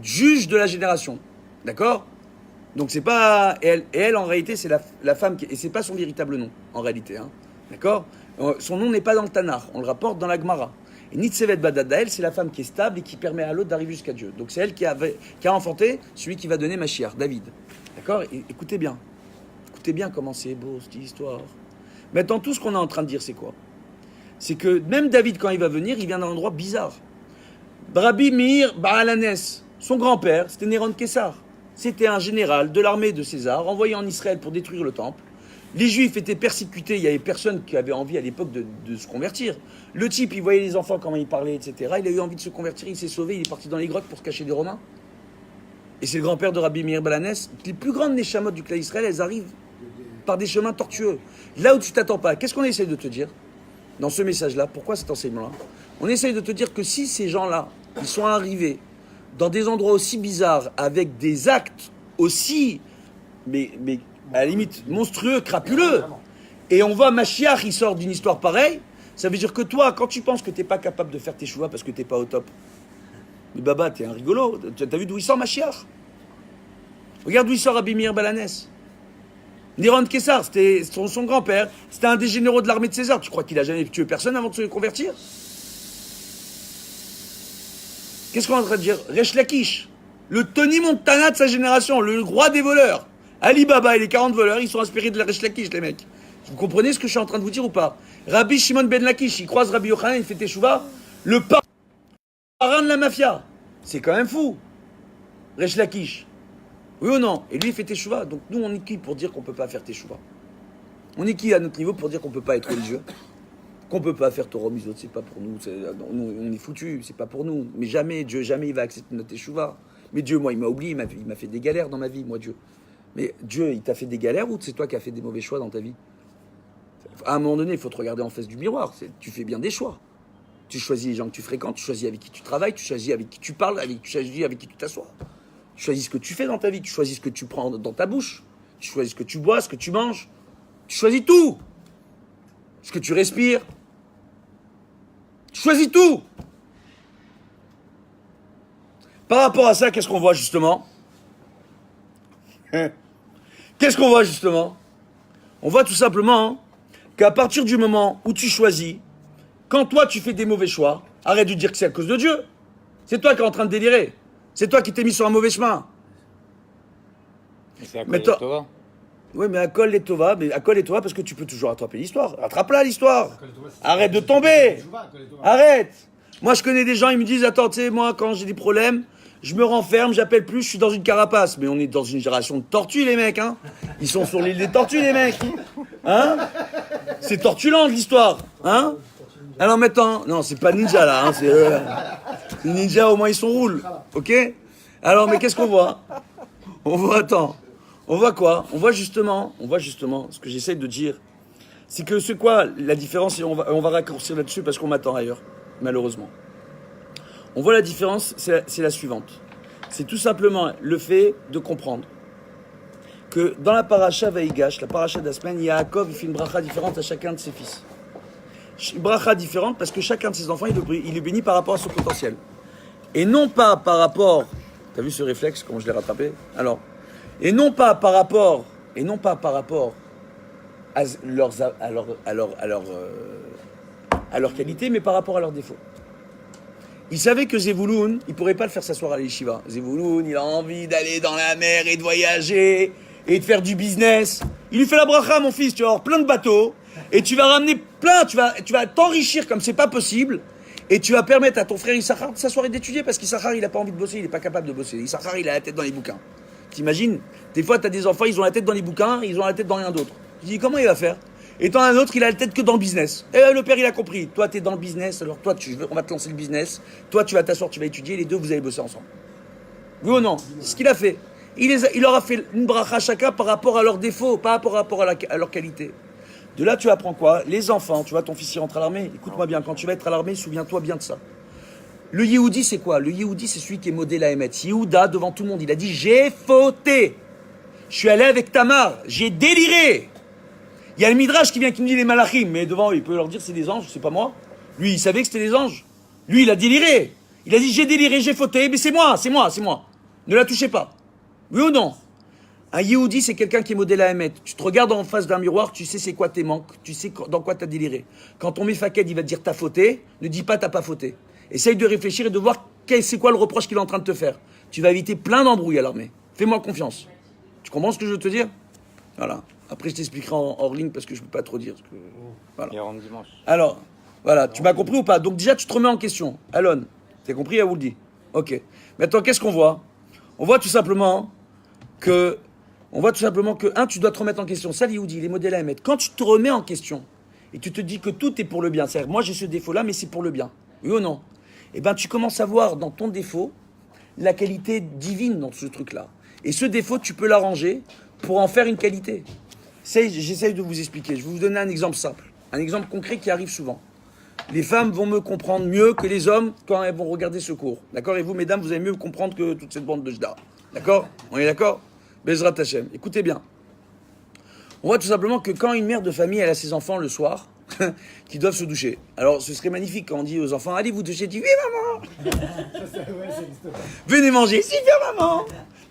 B: juge de la génération. D'accord? Donc c'est pas elle en réalité c'est la femme et c'est pas son véritable nom en réalité, hein. D'accord? Son nom n'est pas dans le Tanar, on le rapporte dans la Gemara. Et Nitzevet Bat Adaël, c'est la femme qui est stable et qui permet à l'autre d'arriver jusqu'à Dieu. Donc c'est elle qui a enfanté celui qui va donner Mashiach, David. D'accord? Écoutez bien. Écoutez bien comment c'est beau cette histoire. Maintenant, tout ce qu'on est en train de dire, c'est quoi? C'est que même David, quand il va venir, il vient d'un endroit bizarre. Rabbi Meir Baalanes, son grand-père, c'était Néron Kessar. C'était un général de l'armée de César, envoyé en Israël pour détruire le temple. Les Juifs étaient persécutés, il n'y avait personne qui avait envie à l'époque de se convertir. Le type, il voyait les enfants, comment ils parlaient, etc. Il a eu envie de se convertir, il s'est sauvé, il est parti dans les grottes pour se cacher des Romains. Et c'est le grand-père de Rabbi Meir Baalanes. Les plus grandes neshamot du clan Israël, elles arrivent par des chemins tortueux. Là où tu t'attends pas, qu'est-ce qu'on essaye de te dire dans ce message-là? Pourquoi cet enseignement-là? On essaye de te dire que si ces gens-là, ils sont arrivés dans des endroits aussi bizarres, avec des actes aussi, mais à la limite, monstrueux, crapuleux, et on voit Mashiach, il sort d'une histoire pareille, ça veut dire que toi, quand tu penses que t'es pas capable de faire tes chouvas parce que t'es pas au top, mais Baba, t'es un rigolo, t'as vu d'où il sort Mashiach? Regarde d'où il sort Rabbi Meir Baalanes. Néron Kessar, c'était son grand-père, c'était un des généraux de l'armée de César. Tu crois qu'il a jamais tué personne avant de se convertir? Qu'est-ce qu'on est en train de dire? Resh Lakish, le Tony Montana de sa génération, le roi des voleurs. Ali Baba et les 40 voleurs, ils sont inspirés de la Resh Lakish, les mecs. Vous comprenez ce que je suis en train de vous dire ou pas? Rabbi Shimon ben Lakish, il croise Rabbi Yochanan, il fait teshuva, le parrain de la mafia. C'est quand même fou. Resh Lakish. Oui ou non? Et lui, il fait teshuva. Donc nous, on est qui pour dire qu'on ne peut pas faire teshuva? On est qui à notre niveau pour dire qu'on ne peut pas être religieux? Qu'on ne peut pas faire Torah Mizot? C'est pas pour nous. On est foutus, c'est pas pour nous. Mais jamais, Dieu, jamais il va accepter notre teshuva. Mais Dieu, moi, il m'a oublié, il m'a fait des galères dans ma vie, moi, Dieu. Mais Dieu, il t'a fait des galères ou c'est toi qui as fait des mauvais choix dans ta vie? À un moment donné, il faut te regarder en face du miroir. Tu fais bien des choix. Tu choisis les gens que tu fréquentes, tu choisis avec qui tu travailles, tu choisis avec qui tu parles, tu choisis avec qui tu t'assois. Tu choisis ce que tu fais dans ta vie, tu choisis ce que tu prends dans ta bouche, tu choisis ce que tu bois, ce que tu manges, tu choisis tout. Ce que tu respires, tu choisis tout. Par rapport à ça, qu'est-ce qu'on voit justement? Qu'est-ce qu'on voit justement? On voit tout simplement qu'à partir du moment où tu choisis, quand toi tu fais des mauvais choix, arrête de dire que c'est à cause de Dieu. C'est toi qui es en train de délirer. C'est toi qui t'es mis sur un mauvais chemin.
A: C'est à cause de Tova.
B: Oui, mais à col et Tova, parce que tu peux toujours rattraper l'histoire. Rattrape-la l'histoire. Arrête de tomber. Arrête. Moi, je connais des gens, ils me disent, attends, tu sais, moi, quand j'ai des problèmes, je me renferme, j'appelle plus, je suis dans une carapace. Mais on est dans une génération de tortues, les mecs, hein. Ils sont sur l'île des tortues, les mecs. Hein? C'est tortulant, l'histoire. Hein? Alors maintenant, non, c'est pas ninja, là, hein, c'est... les ninjas, au moins, ils sont roule. Ok? Alors, mais qu'est-ce qu'on voit? On voit, attends. On voit quoi? On voit justement, ce que j'essaie de dire, c'est que c'est quoi la différence, et on va raccourcir là-dessus parce qu'on m'attend ailleurs, malheureusement. On voit la différence, c'est la suivante. C'est tout simplement le fait de comprendre que dans la paracha Vaïgash, la paracha de la semaine, Yaakov il fait une bracha différente à chacun de ses fils. Une bracha différente parce que chacun de ses enfants, il est béni par rapport à son potentiel. Et non pas par rapport... T'as vu ce réflexe, comment je l'ai rattrapé? Alors... Et non pas par rapport à leur qualité, mais par rapport à leurs défauts. Il savait que Zevouloun, il ne pourrait pas le faire s'asseoir à l'Yeshiva. Zevouloun, il a envie d'aller dans la mer et de voyager et de faire du business. Il lui fait la bracha, mon fils, tu vas avoir plein de bateaux et tu vas ramener plein, tu vas t'enrichir comme c'est pas possible et tu vas permettre à ton frère Issachar de s'asseoir et d'étudier parce qu'Issachar, il n'a pas envie de bosser, il n'est pas capable de bosser. Issachar, il a la tête dans les bouquins. T'imagines? Des fois, t'as des enfants, ils ont la tête dans les bouquins, ils ont la tête dans rien d'autre. Tu dis, comment il va faire? Et t'en as un autre, il a la tête que dans le business. Et le père, il a compris. Toi, t'es dans le business, alors toi, on va te lancer le business. Toi, tu vas t'asseoir, tu vas étudier, les deux, vous allez bosser ensemble. Oui ou non? C'est ce qu'il a fait. Il leur a fait une bracha chacun par rapport à leurs défauts, pas par rapport à leur qualité. De là, tu apprends quoi? Les enfants, tu vois, ton fils, il rentre à l'armée. Écoute-moi bien, quand tu vas être à l'armée, souviens-toi bien de ça. Le Yehudi, c'est quoi? Le Yehudi, c'est celui qui est modèle à émettre. Yehuda, devant tout le monde, il a dit, j'ai fauté. Je suis allé avec Tamar, j'ai déliré. Il y a le Midrash qui me dit les malachim, mais devant eux, il peut leur dire c'est des anges, c'est pas moi. Lui, il savait que c'était des anges. Lui, il a déliré. Il a dit j'ai déliré, j'ai fauté, mais c'est moi. Ne la touchez pas. Oui ou non? Un Yehudi, c'est quelqu'un qui est modèle à émettre. Tu te regardes en face d'un miroir, tu sais c'est quoi tes manques, tu sais dans quoi t'as déliré. Quand ton Mefaked, il va te dire t'as fauté, ne dis pas t'as pas fauté. Essaye de réfléchir et de voir c'est quoi le reproche qu'il est en train de te faire. Tu vas éviter plein d'embrouilles à l'armée. Fais-moi confiance. Tu comprends ce que je veux te dire? Voilà. Après, je t'expliquerai en hors ligne parce que je ne peux pas trop dire. Parce que... Voilà.
A: Et on dimanche.
B: Alors, voilà, tu m'as compris ou pas? Donc déjà, tu te remets en question. Alon, t'as compris, elle vous le dit. Ok. Maintenant, qu'est-ce qu'on voit? On voit tout simplement que, tu dois te remettre en question. Ça, Lioudi, les modèles à émettre. Quand tu te remets en question et tu te dis que tout est pour le bien, c'est-à-dire, moi j'ai ce défaut-là, mais c'est pour le bien. Oui ou non? Eh bien, tu commences à voir dans ton défaut la qualité divine dans ce truc-là. Et ce défaut, tu peux l'arranger pour en faire une qualité. J'essaye de vous expliquer. Je vais vous donner un exemple simple. Un exemple concret qui arrive souvent. Les femmes vont me comprendre mieux que les hommes quand elles vont regarder ce cours. D'accord? Et vous, mesdames, vous allez mieux comprendre que toute cette bande de jda. D'accord? On est d'accord? Bezrat Hashem. Écoutez bien. On voit tout simplement que quand une mère de famille elle a ses enfants le soir, qui doivent se doucher. Alors, ce serait magnifique quand on dit aux enfants, allez vous doucher, tu dis, oui maman. Venez manger, super maman.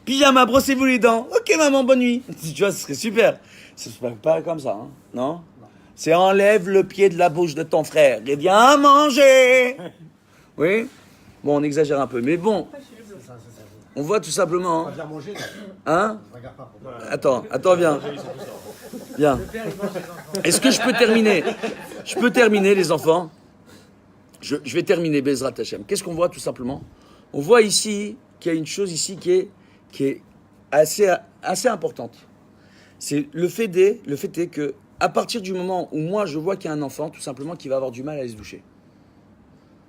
B: Pyjama, brossez-vous les dents. Ok maman, bonne nuit. Tu vois, ce serait super. Ça se passe pas comme ça, hein, non? C'est enlève le pied de la bouche de ton frère et viens manger. Oui? Bon, on exagère un peu, mais bon. On voit tout simplement.
C: On va bien manger.
B: Hein?
C: Je regarde pas.
B: Attends, viens. Viens. Est-ce que je peux terminer? Je peux terminer, les enfants? Je vais terminer, Bezrat Hashem. Qu'est-ce qu'on voit tout simplement? On voit ici qu'il y a une chose ici qui est assez importante. C'est le fait est que à partir du moment où moi je vois qu'il y a un enfant tout simplement qui va avoir du mal à aller se doucher.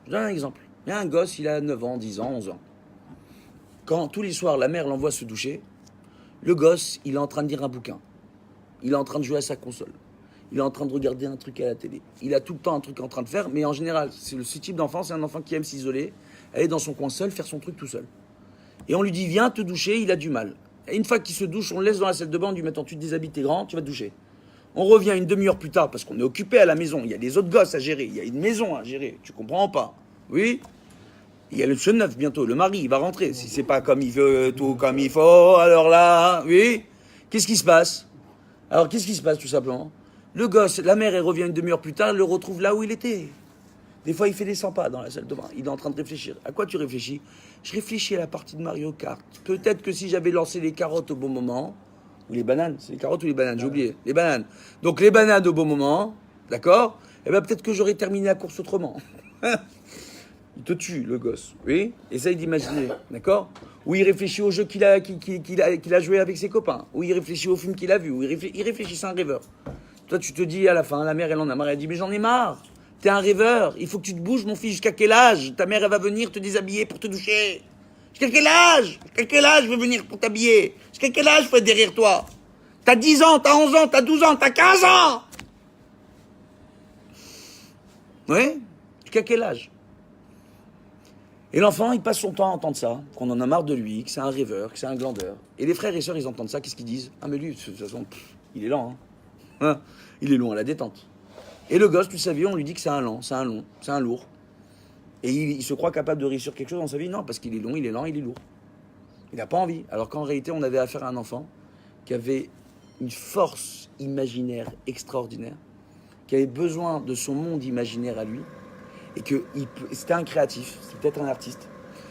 B: Je donne un exemple. Il y a un gosse, il a 9 ans, 10 ans, 11 ans. Quand tous les soirs la mère l'envoie se doucher, le gosse, il est en train de lire un bouquin. Il est en train de jouer à sa console. Il est en train de regarder un truc à la télé. Il a tout le temps un truc en train de faire, mais en général, ce type d'enfant, c'est un enfant qui aime s'isoler, aller dans son coin seul, faire son truc tout seul. Et on lui dit, viens te doucher, il a du mal. Et une fois qu'il se douche, on le laisse dans la salle de bain, on lui dit, maintenant tu te déshabilles, t'es grand, tu vas te doucher. On revient une demi-heure plus tard, parce qu'on est occupé à la maison, il y a des autres gosses à gérer, il y a une maison à gérer, tu comprends pas? Oui? Il y a le neuf bientôt, le mari, il va rentrer. Si c'est pas comme il veut, tout comme il faut, alors là, oui? Qu'est-ce qui se passe? Alors, qu'est-ce qui se passe tout simplement? Le gosse, la mère, elle revient une demi-heure plus tard, elle le retrouve là où il était. Des fois, il fait des 100 pas dans la salle de bain. Il est en train de réfléchir. À quoi tu réfléchis? Je réfléchis à la partie de Mario Kart. Peut-être que si j'avais lancé les carottes au bon moment, ou les bananes, c'est les carottes ou les bananes, j'ai oublié. Les bananes. Donc, les bananes au bon moment, d'accord? Eh bien, peut-être que j'aurais terminé la course autrement. Il te tue, le gosse, oui? Essaye d'imaginer, d'accord? Ou il réfléchit au jeu qu'il a joué avec ses copains. Ou il réfléchit au film qu'il a vu. Ou il réfléchit, c'est un rêveur. Toi, tu te dis à la fin, la mère, elle en a marre. Elle dit, mais j'en ai marre. T'es un rêveur. Il faut que tu te bouges, mon fils. Jusqu'à quel âge? Ta mère, elle va venir te déshabiller pour te doucher. Jusqu'à quel âge? Jusqu'à quel âge je vais venir pour t'habiller? Jusqu'à quel âge je faut être derrière toi? T'as 10 ans, t'as 11 ans, t'as 12 ans, t'as 15 ans. Oui? Jusqu'à quel âge? Et l'enfant, il passe son temps à entendre ça, qu'on en a marre de lui, que c'est un rêveur, que c'est un glandeur. Et les frères et sœurs, ils entendent ça, qu'est-ce qu'ils disent? Ah mais lui, de toute façon, il est lent, hein. Il est long à la détente. Et le gosse, toute sa vie, on lui dit que c'est un lent, c'est un long, c'est un lourd. Et il se croit capable de réussir quelque chose dans sa vie? Non, parce qu'il est long, il est lent, il est lourd. Il n'a pas envie. Alors qu'en réalité, on avait affaire à un enfant qui avait une force imaginaire extraordinaire, qui avait besoin de son monde imaginaire à lui, et que c'était un créatif, c'était peut-être un artiste,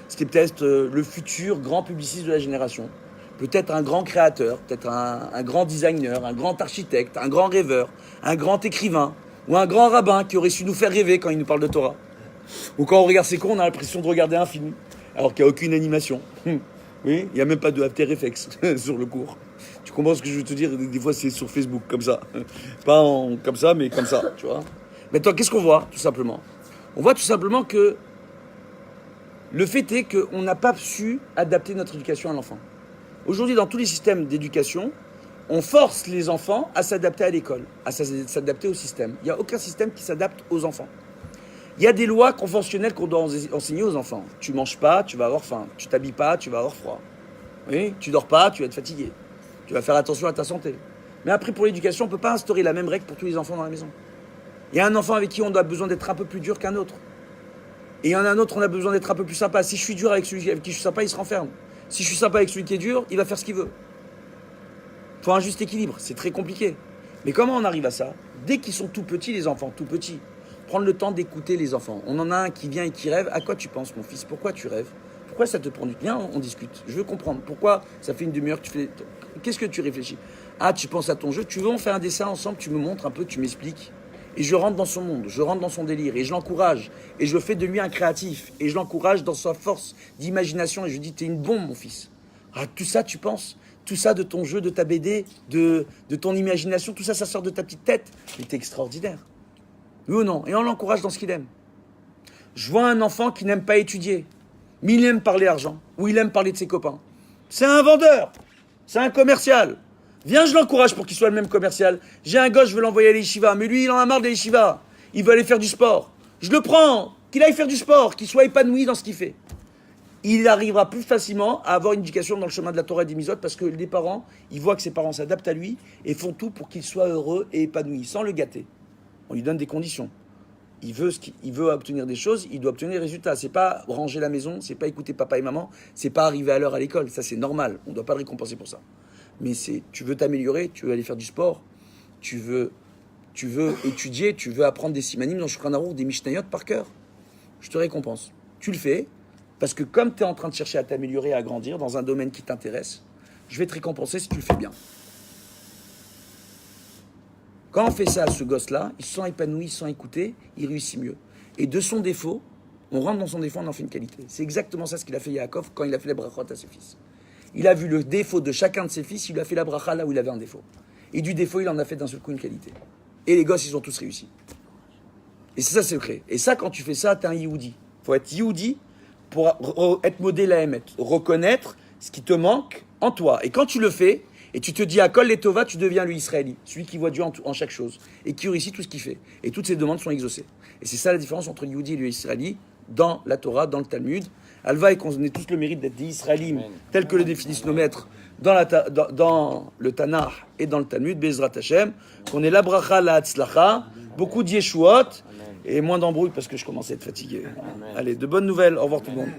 B: c'était peut-être le futur grand publiciste de la génération, peut-être un grand créateur, peut-être un grand designer, un grand architecte, un grand rêveur, un grand écrivain, ou un grand rabbin qui aurait su nous faire rêver quand il nous parle de Torah. Ou quand on regarde ces cours, on a l'impression de regarder un film, alors qu'il n'y a aucune animation. Oui, il n'y a même pas de After Effects sur le cours. Tu comprends ce que je veux te dire? Des fois, c'est sur Facebook, comme ça. Pas comme ça, mais comme ça, tu vois. Maintenant, qu'est-ce qu'on voit, tout simplement? On voit tout simplement que le fait est qu'on n'a pas su adapter notre éducation à l'enfant. Aujourd'hui, dans tous les systèmes d'éducation, on force les enfants à s'adapter à l'école, à s'adapter au système. Il n'y a aucun système qui s'adapte aux enfants. Il y a des lois conventionnelles qu'on doit enseigner aux enfants. Tu manges pas, tu vas avoir faim. Tu t'habilles pas, tu vas avoir froid. Oui, tu dors pas, tu vas être fatigué. Tu vas faire attention à ta santé. Mais après, pour l'éducation, on ne peut pas instaurer la même règle pour tous les enfants dans la maison. Il y a un enfant avec qui on a besoin d'être un peu plus dur qu'un autre. Et il y en a un autre, on a besoin d'être un peu plus sympa. Si je suis dur avec celui avec qui je suis sympa, il se renferme. Si je suis sympa avec celui qui est dur, il va faire ce qu'il veut. Il faut un juste équilibre. C'est très compliqué. Mais comment on arrive à ça? Dès qu'ils sont tout petits, les enfants, tout petits, prendre le temps d'écouter les enfants. On en a un qui vient et qui rêve. À quoi tu penses, mon fils? Pourquoi tu rêves? Pourquoi ça te prend du temps? Viens, on discute. Je veux comprendre. Pourquoi ça fait une demi-heure que tu fais... Qu'est-ce que tu réfléchis? Ah, tu penses à ton jeu, tu veux, on fait un dessin ensemble, tu me montres un peu, tu m'expliques. Et je rentre dans son monde, je rentre dans son délire, et je l'encourage. Et je fais de lui un créatif. Et je l'encourage dans sa force d'imagination. Et je lui dis, t'es une bombe, mon fils. Ah, tout ça, tu penses? Tout ça de ton jeu, de ta BD, de ton imagination, tout ça, ça sort de ta petite tête. Mais t'es extraordinaire. Oui ou non? Et on l'encourage dans ce qu'il aime. Je vois un enfant qui n'aime pas étudier, mais il aime parler argent, ou il aime parler de ses copains. C'est un vendeur, c'est un commercial. Viens, je l'encourage pour qu'il soit le même commercial. J'ai un gosse, je veux l'envoyer à l'Yeshiva, mais lui, il en a marre de l'Yeshiva. Il veut aller faire du sport. Je le prends, qu'il aille faire du sport, qu'il soit épanoui dans ce qu'il fait. Il arrivera plus facilement à avoir une éducation dans le chemin de la Torah et des Mitzvot parce que les parents, ils voient que ses parents s'adaptent à lui et font tout pour qu'il soit heureux et épanoui, sans le gâter. On lui donne des conditions. Il veut obtenir des choses, il doit obtenir des résultats. C'est pas ranger la maison, c'est pas écouter papa et maman, c'est pas arriver à l'heure à l'école. Ça, c'est normal. On ne doit pas le récompenser pour ça. Mais tu veux t'améliorer, tu veux aller faire du sport, tu veux étudier, tu veux apprendre des simanim dans Shulchan Aruch, des Mishnayot par cœur. Je te récompense. Tu le fais parce que comme tu es en train de chercher à t'améliorer, à grandir dans un domaine qui t'intéresse, je vais te récompenser si tu le fais bien. Quand on fait ça à ce gosse-là, il se sent épanoui, il se sent écouté, il réussit mieux. Et de son défaut, on rentre dans son défaut, on en fait une qualité. C'est exactement ça ce qu'il a fait Yaakov quand il a fait la brachot à ses fils. Il a vu le défaut de chacun de ses fils, il lui a fait la bracha là où il avait un défaut. Et du défaut, il en a fait d'un seul coup une qualité. Et les gosses, ils ont tous réussi. Et c'est ça, c'est le secret. Et ça, quand tu fais ça, t'es un Yehudi. Il faut être Yehudi pour être modèle à Emet. Reconnaître ce qui te manque en toi. Et quand tu le fais, et tu te dis à Kol Letova, tu deviens lui Israéli, celui qui voit Dieu en chaque chose, et qui réussit tout ce qu'il fait. Et toutes ses demandes sont exaucées. Et c'est ça la différence entre Yehudi et lui Israéli dans la Torah, dans le Talmud. Alva et qu'on ait tous le mérite d'être des Israélim, tels que le définissent nos maîtres dans le Tanakh et dans le Talmud, Bezrat Hashem, qu'on ait la bracha, la hatzlacha, beaucoup d'yeshuot, et moins d'embrouilles parce que je commence à être fatigué. Allez, de bonnes nouvelles, au revoir tout le monde.